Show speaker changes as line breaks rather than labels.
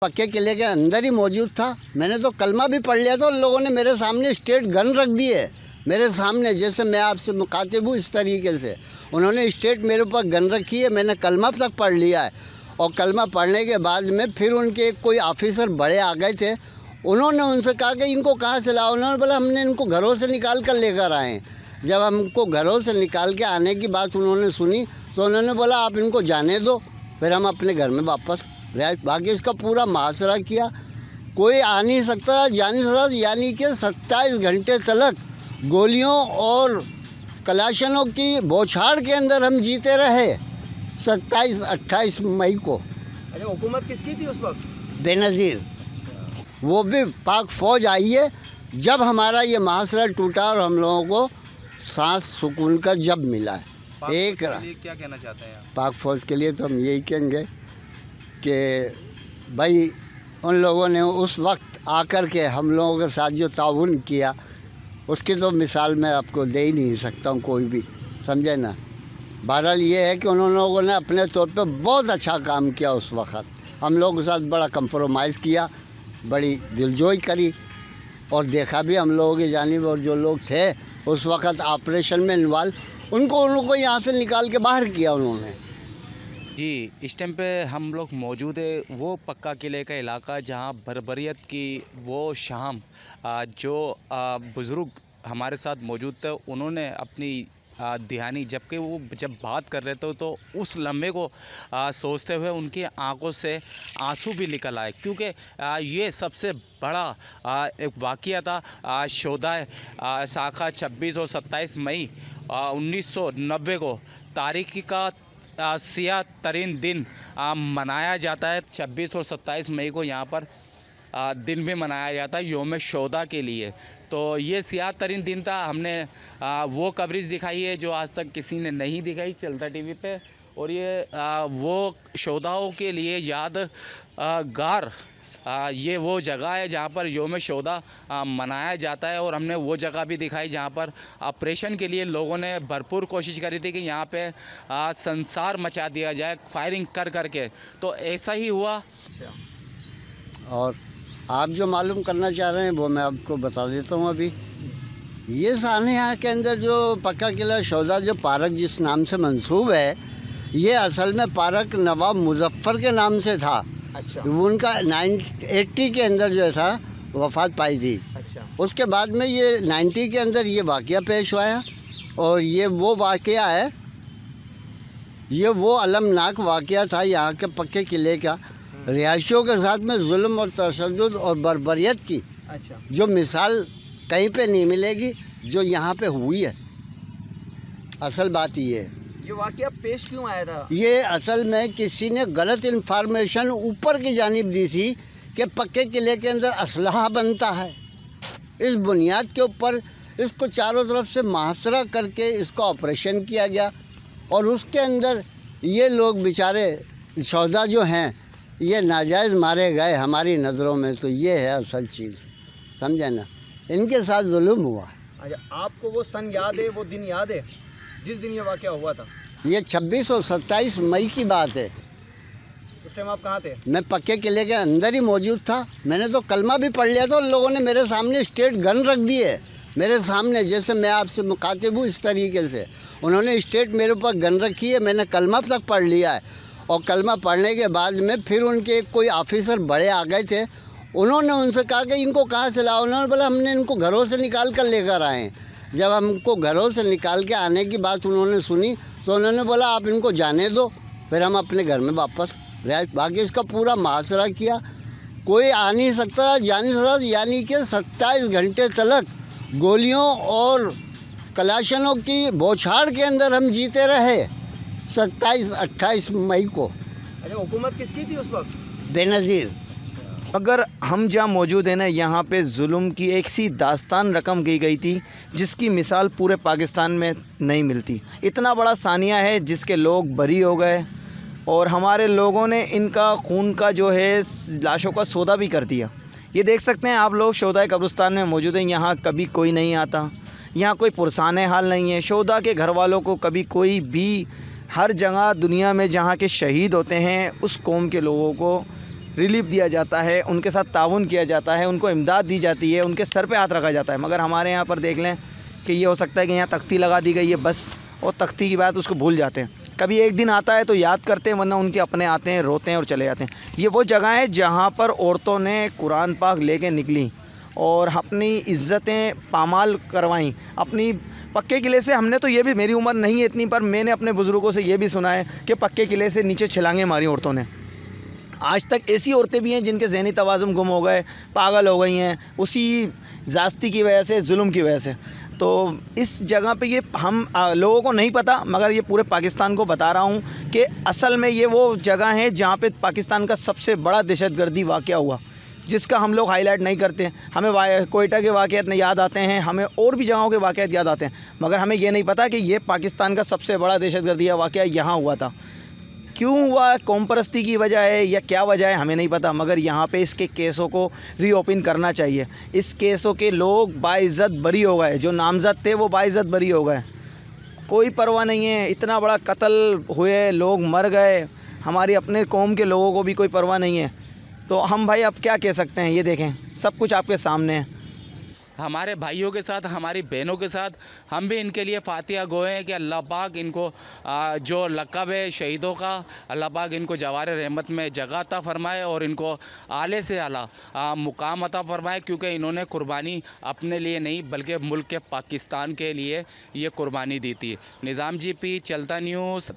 पक्के किले के अंदर ही मौजूद था। मैंने तो कलमा भी पढ़ लिया था। उन लोगों ने मेरे सामने स्टेट गन रख दी है, मेरे सामने, जैसे मैं आपसे मुखातिब हूँ इस तरीके से उन्होंने स्टेट मेरे ऊपर गन रखी है। मैंने कलमा तक पढ़ लिया है और कलमा पढ़ने के बाद में फिर उनके कोई ऑफिसर बड़े आ गए थे। उन्होंने उनसे कहा कि इनको कहाँ से लाओ। उन्होंने बोला हमने इनको घरों से निकाल कर लेकर आए हैं। जब हमको घरों से निकाल के आने की बात उन्होंने सुनी तो उन्होंने बोला आप इनको जाने दो, फिर हम अपने घर में वापस बाकी इसका पूरा मुहासरा किया। कोई आ नहीं सकता, जा नहीं सकता, यानी कि 27 घंटे तक गोलियों और कलाशनों की बौछार के अंदर हम जीते रहे। 27-28 मई को।
अच्छा, हुकूमत किसकी थी उस वक्त?
बेनज़ीर। वो भी पाक फ़ौज आई है। जब हमारा ये मुहासरा टूटा और हम लोगों को सांस सुकून का जब मिला है। एक
क्या कहना चाहते हैं
पाक फ़ौज के लिए तो हम यही कहेंगे कि भाई उन लोगों ने उस वक्त आकर के हम लोगों के साथ जो ताउन किया उसकी तो मिसाल मैं आपको दे ही नहीं सकता हूँ कोई भी, समझे ना। बहरहाल ये है कि उन लोगों ने अपने तौर पे बहुत अच्छा काम किया। उस वक्त हम लोगों के साथ बड़ा कंप्रोमाइज़ किया, बड़ी दिलजोई करी और देखा भी हम लोगों की जानिब। और जो लोग थे उस वक्त ऑपरेशन में इन्वॉल्व उनको यहाँ से निकाल के बाहर किया उन्होंने।
जी, इस टाइम पे हम लोग मौजूद है वो पक्का किले का इलाका जहां बर्बरियत की वो शाम जो बुज़ुर्ग हमारे साथ मौजूद थे उन्होंने अपनी दिहानी जबकि वो जब बात कर रहे थे तो उस लम्हे को सोचते हुए उनकी आंखों से आंसू भी निकल आए, क्योंकि ये सबसे बड़ा एक वाक़या था। शोधाए शाखा 26 और 27 मई 1990 को तारीख़ का सियाह तरीन दिन मनाया जाता है। 26 और 27 मई को यहाँ पर दिन भी मनाया जाता है योम शोदा के लिए। तो ये सियाह तरीन दिन था। हमने वो कवरेज दिखाई है जो आज तक किसी ने नहीं दिखाई चलता टीवी पे। और ये वो शोदाओं के लिए यादगार ये वो जगह है जहाँ पर योम शोदा मनाया जाता है। और हमने वो जगह भी दिखाई जहाँ पर ऑपरेशन के लिए लोगों ने भरपूर कोशिश करी थी कि यहाँ पे संसार मचा दिया जाए फायरिंग कर करके, तो ऐसा ही हुआ।
और आप जो मालूम करना चाह रहे हैं वो मैं आपको बता देता हूँ। अभी ये सानिया के अंदर जो पक्का किला शोदा जो पार्क जिस नाम से मंसूब है, ये असल में पार्क नवाब मुजफ्फ़र के नाम से था।
अच्छा।
उनका 1980 के अंदर जो था वफ़ात पाई थी।
अच्छा।
उसके बाद में ये 90 के अंदर ये वाक़या पेश हुआ। और ये वो वाक़या है, ये वो अलमनाक वाक़या था यहाँ के पक्के किले का, रिहायशियों के साथ में जुल्म और तशद्दुद और बर्बरियत की।
अच्छा।
जो मिसाल कहीं पे नहीं मिलेगी जो यहाँ पे हुई है। असल बात ये है,
ये वाक़या पेश क्यों आया था?
ये असल में किसी ने गलत इन्फॉर्मेशन ऊपर की जानिब दी थी कि पक्के किले के अंदर असलहा बनता है। इस बुनियाद के ऊपर इसको चारों तरफ से मुहासरा करके इसका ऑपरेशन किया गया। और उसके अंदर ये लोग बेचारे शोधा जो हैं ये नाजायज़ मारे गए हमारी नज़रों में। तो ये है असल चीज़, समझे ना। इनके साथ जुल्म हुआ।
अच्छा, आपको वो सन याद है, वो दिन याद है जिस दिन ये वाक़या हुआ था?
ये 26 और 27 मई की बात है।
उस टाइम आप कहाँ थे?
मैं पक्के किले के अंदर ही मौजूद था। मैंने तो कलमा भी पढ़ लिया था। उन लोगों ने मेरे सामने स्टेट गन रख दी है, मेरे सामने, जैसे मैं आपसे मुखातिब हूँ इस तरीके से उन्होंने स्टेट मेरे ऊपर गन रखी है। मैंने कलमा तक पढ़ लिया है और कलमा पढ़ने के बाद में फिर उनके कोई ऑफिसर बड़े आ गए थे। उन्होंने उनसे कहा कि इनको कहाँ से लाओ। उन्होंने बोला हमने इनको घरों से निकाल कर लेकर आए हैं। जब हमको घरों से निकाल के आने की बात उन्होंने सुनी तो उन्होंने बोला आप इनको जाने दो, फिर हम अपने घर में वापस बाकी इसका पूरा मुहासरा किया। कोई आ नहीं सकता, जा नहीं सकता, यानी कि 27 घंटे तक गोलियों और कलाशनों की बौछार के अंदर हम जीते रहे। 27-28 मई को।
अच्छा, हुकूमत किसकी थी उस वक्त?
बेनज़ीर।
अगर हम जहाँ मौजूद हैं ना, यहाँ पे जुल्म की एक सी दास्तान रकम की गई थी जिसकी मिसाल पूरे पाकिस्तान में नहीं मिलती। इतना बड़ा सानिया है जिसके लोग बरी हो गए और हमारे लोगों ने इनका खून का जो है लाशों का सौदा भी कर दिया। ये देख सकते हैं आप लोग शोधाए कब्रिस्तान में मौजूद हैं। यहाँ कभी कोई नहीं आता, यहाँ कोई पुरसाने हाल नहीं है। शोधा के घर वालों को कभी कोई भी, हर जगह दुनिया में जहाँ के शहीद होते हैं उस कौम के लोगों को रिलीफ दिया जाता है, उनके साथ ताउन किया जाता है, उनको इमदाद दी जाती है, उनके सर पे हाथ रखा जाता है। मगर हमारे यहाँ पर देख लें कि ये हो सकता है कि यहाँ तख्ती लगा दी गई है बस, और तख्ती की बात उसको भूल जाते हैं। कभी एक दिन आता है तो याद करते हैं, वरना उनके अपने आते हैं, रोते हैं और चले जाते हैं। ये वो जगह है जहाँ पर औरतों ने कुरान पाक लेके निकली और अपनी इज़्ज़तें पामाल करवाईं अपनी पक्के किले से। हमने तो ये भी, मेरी उम्र नहीं है इतनी, पर मैंने अपने बुज़ुर्गों से ये भी सुना है कि पक्के किले से नीचे छलांगें मारी औरतों ने। आज तक ऐसी औरतें भी हैं जिनके ज़हनी तवाज़ुन गुम हो गए, पागल हो गई हैं उसी ज़्यादती की वजह से, जुल्म की वजह से। तो इस जगह पे ये हम लोगों को नहीं पता, मगर ये पूरे पाकिस्तान को बता रहा हूँ कि असल में ये वो जगह है जहाँ पे पाकिस्तान का सबसे बड़ा दहशतगर्दी वाक़या हुआ, जिसका हम लोग हाईलाइट नहीं करते। हमें कोयटा के वाक़यात याद आते हैं, हमें और भी जगहों के वाक़यात याद आते हैं, मगर हमें ये नहीं पता कि ये पाकिस्तान का सबसे बड़ा दहशतगर्दी वाक़या यहाँ हुआ था। क्यों हुआ, कौम परस्ती की वजह है या क्या वजह है, हमें नहीं पता। मगर यहाँ पे इसके केसों को रीओपन करना चाहिए। इस केसों के लोग बाइज़्ज़त बरी हो गए, जो नामज़द थे वो बाइज़्ज़त बरी हो गए, कोई परवाह नहीं है। इतना बड़ा कत्ल हुए, लोग मर गए, हमारी अपने कौम के लोगों को भी कोई परवाह नहीं है। तो हम भाई अब क्या कह सकते हैं, ये देखें सब कुछ आपके सामने है।
हमारे भाइयों के साथ, हमारी बहनों के साथ हम भी इनके लिए फातिहा गोए हैं कि अल्लाह पाक इनको जो लक़ब है शहीदों का, अल्लाह पाक इनको जवार रहमत में जगह अता फ़रमाए और इनको आले से आला मुकाम अता फ़रमाए, क्योंकि इन्होंने कुर्बानी अपने लिए नहीं बल्कि मुल्क के पाकिस्तान के लिए ये कुर्बानी दी थी। निज़ाम GP, चलता न्यूज़।